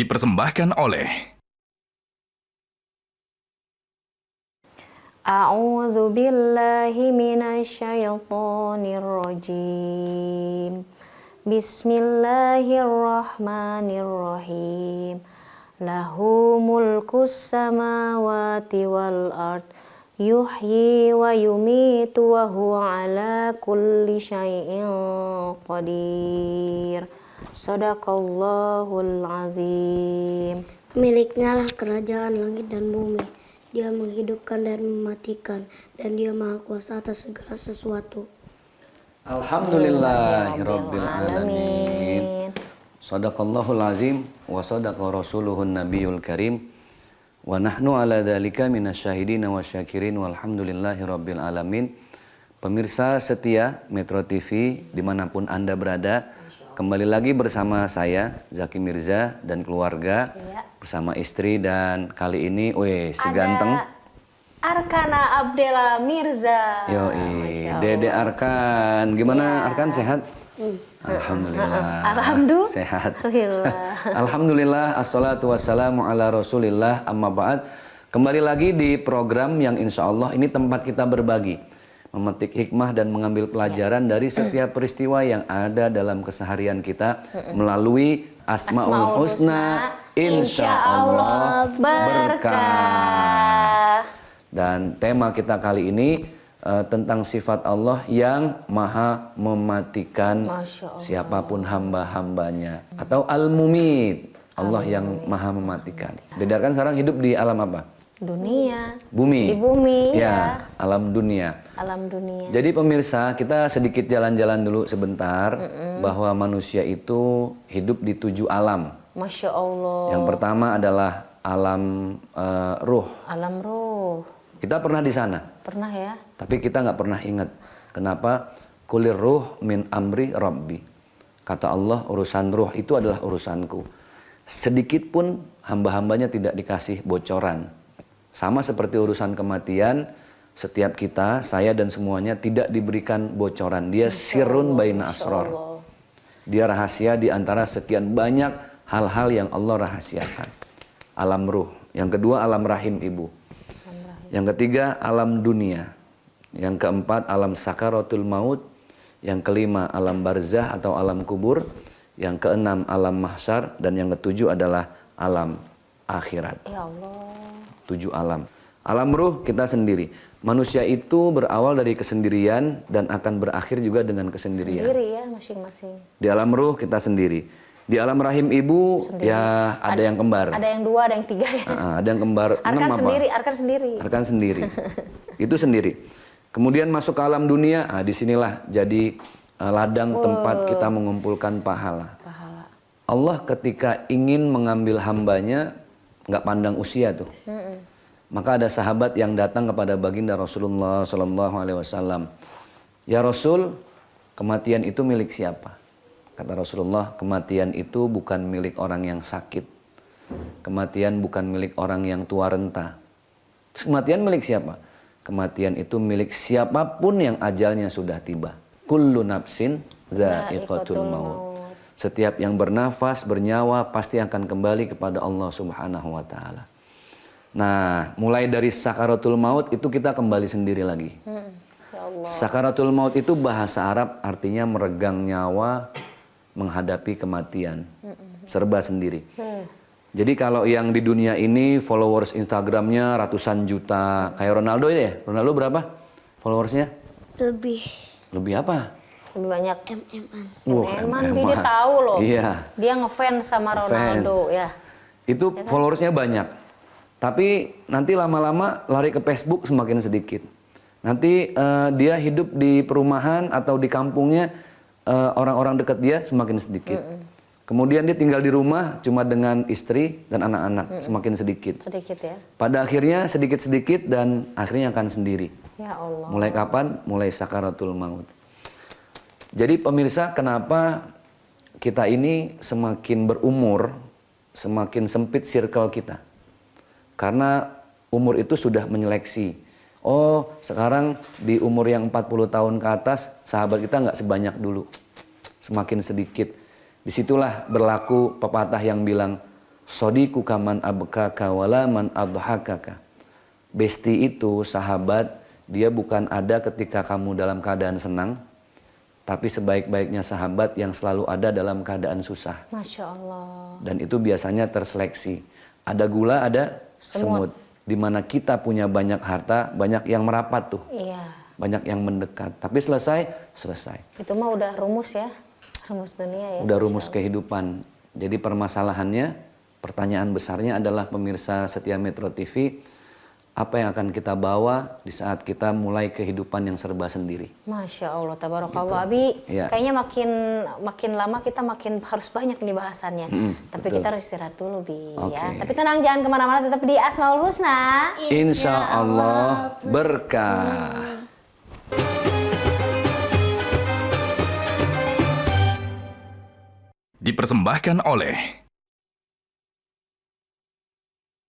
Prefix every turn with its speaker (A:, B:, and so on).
A: dipersembahkan oleh
B: A'udzu billahi minasyaitonir rajim. Bismillahirrahmanirrahim. Lahu mulkus samawati wal ard. Yuhyi wa yumitu wa huwa ala kulli syai'in qadir. Shadaqallahul azim.
C: Miliknya lah kerajaan langit dan bumi. Dia menghidupkan dan mematikan, dan dia maha kuasa atas segala sesuatu.
D: Alhamdulillahirabbil alamin. Shadaqallahul azim wa shadaqa rasuluhun nabiyul karim. Wa nahnu ala dzalika minasyahidin wa syakirin walhamdulillahirabbil alamin. Pemirsa setia Metro TV dimanapun Anda berada, kembali lagi bersama saya Zaki Mirza dan keluarga, bersama istri, dan kali ini si ganteng
B: Arkana Abdella Mirza.
D: Yoi, Dede Arkan. Gimana Arkan, sehat? Alhamdulillah. Sehat. Alhamdulillah. Assalatu wassalamu ala rasulillah, amma ba'd. Kembali lagi di program yang insya Allah ini tempat kita berbagi, memetik hikmah dan mengambil pelajaran dari setiap peristiwa yang ada dalam keseharian kita melalui Asmaul Husna, insya Allah berkah. Dan tema kita kali ini tentang sifat Allah yang maha mematikan siapapun hamba-hambanya, atau Al-Mumit, Allah yang maha mematikan. Bedakan sekarang hidup di alam apa?
B: Dunia.
D: Bumi.
B: Di bumi
D: ya. Alam dunia.
B: Alam dunia.
D: Jadi pemirsa, kita sedikit jalan-jalan dulu sebentar bahwa manusia itu hidup di 7 alam.
B: Masya Allah.
D: Yang pertama adalah alam ruh.
B: Alam ruh.
D: Kita pernah di sana.
B: Pernah ya.
D: Tapi kita nggak pernah ingat. Kenapa? Kulir ruh min amri rabbi. Kata Allah, urusan ruh itu adalah urusanku. Sedikit pun hamba-hambanya tidak dikasih bocoran. Sama seperti urusan kematian, setiap kita, saya dan semuanya tidak diberikan bocoran. Dia sirrun baina asror. Dia rahasia di antara sekian banyak hal-hal yang Allah rahasiakan. Alam ruh. Yang kedua, alam rahim ibu. Yang ketiga, alam dunia. Yang keempat, alam sakaratul maut. Yang kelima, alam barzah atau alam kubur. Yang keenam, alam mahsyar. Dan yang ketujuh adalah alam akhirat.
B: Ya Allah.
D: 7 alam. Alam ruh kita sendiri. Manusia itu berawal dari kesendirian dan akan berakhir juga dengan kesendirian.
B: Sendiri ya, masing-masing.
D: Di alam ruh kita sendiri. Di alam rahim ibu sendiri. Ya ada yang kembar.
B: Ada yang 2, ada yang 3 ya.
D: Ada yang kembar.
B: Arkan sendiri, Arkan sendiri.
D: Arkan sendiri. Itu sendiri. Kemudian masuk ke alam dunia. Disinilah jadi ladang tempat kita mengumpulkan pahala. Allah ketika ingin mengambil hambanya, nggak pandang usia tuh. Maka ada sahabat yang datang kepada baginda Rasulullah SAW. Ya Rasul, kematian itu milik siapa? Kata Rasulullah, kematian itu bukan milik orang yang sakit. Kematian bukan milik orang yang tua renta. Terus kematian milik siapa? Kematian itu milik siapapun yang ajalnya sudah tiba. Kullu nafsin dha'iqatul maut. Setiap yang bernafas, bernyawa pasti akan kembali kepada Allah Subhanahu wa taala. Nah, mulai dari sakaratul maut itu kita kembali sendiri lagi.
B: Ya Allah.
D: Sakaratul maut itu bahasa Arab artinya meregang nyawa menghadapi kematian. Serba sendiri. Jadi kalau yang di dunia ini followers Instagramnya ratusan juta, kayak Ronaldo ya? Ronaldo berapa followersnya? Lebih apa?
B: Lebih banyak
C: MM-an.
B: Dia tahu loh.
D: Iya.
B: Dia ngefans sama Ronaldo ya.
D: Itu followersnya banyak. Tapi nanti lama-lama lari ke Facebook semakin sedikit. Nanti dia hidup di perumahan atau di kampungnya, orang-orang dekat dia semakin sedikit. Kemudian dia tinggal di rumah cuma dengan istri dan anak-anak, semakin sedikit.
B: Sedikit ya.
D: Pada akhirnya sedikit-sedikit dan akhirnya akan sendiri.
B: Ya Allah.
D: Mulai kapan? Mulai sakaratul maut. Jadi pemirsa, kenapa kita ini semakin berumur, semakin sempit circle kita? Karena umur itu sudah menyeleksi. Oh, sekarang di umur yang 40 tahun ke atas, sahabat kita nggak sebanyak dulu. Semakin sedikit. Disitulah berlaku pepatah yang bilang, Sodiquka man abkaka wala man adhakaka. Besti itu, sahabat, dia bukan ada ketika kamu dalam keadaan senang, tapi sebaik-baiknya sahabat yang selalu ada dalam keadaan susah.
B: Masya Allah.
D: Dan itu biasanya terseleksi. Ada gula, ada semut. Di mana kita punya banyak harta, banyak yang merapat tuh.
B: Iya.
D: Banyak yang mendekat. Tapi selesai.
B: Itu mah udah rumus ya. Rumus dunia ya.
D: Udah rumus kehidupan. Jadi permasalahannya, pertanyaan besarnya adalah pemirsa setia Metro TV, apa yang akan kita bawa di saat kita mulai kehidupan yang serba sendiri.
B: Masya Allah, tabarakallah.
D: Gitu.
B: Abi,
D: Ya.
B: kayaknya makin lama kita makin harus banyak nih bahasannya. Tapi
D: betul.
B: kita harus istirahat dulu, Bi.
D: Oke.
B: Ya. Tapi tenang, jangan kemana-mana, tetap di Asmaul Husna.
D: Insya Allah berkah.
A: Dipersembahkan oleh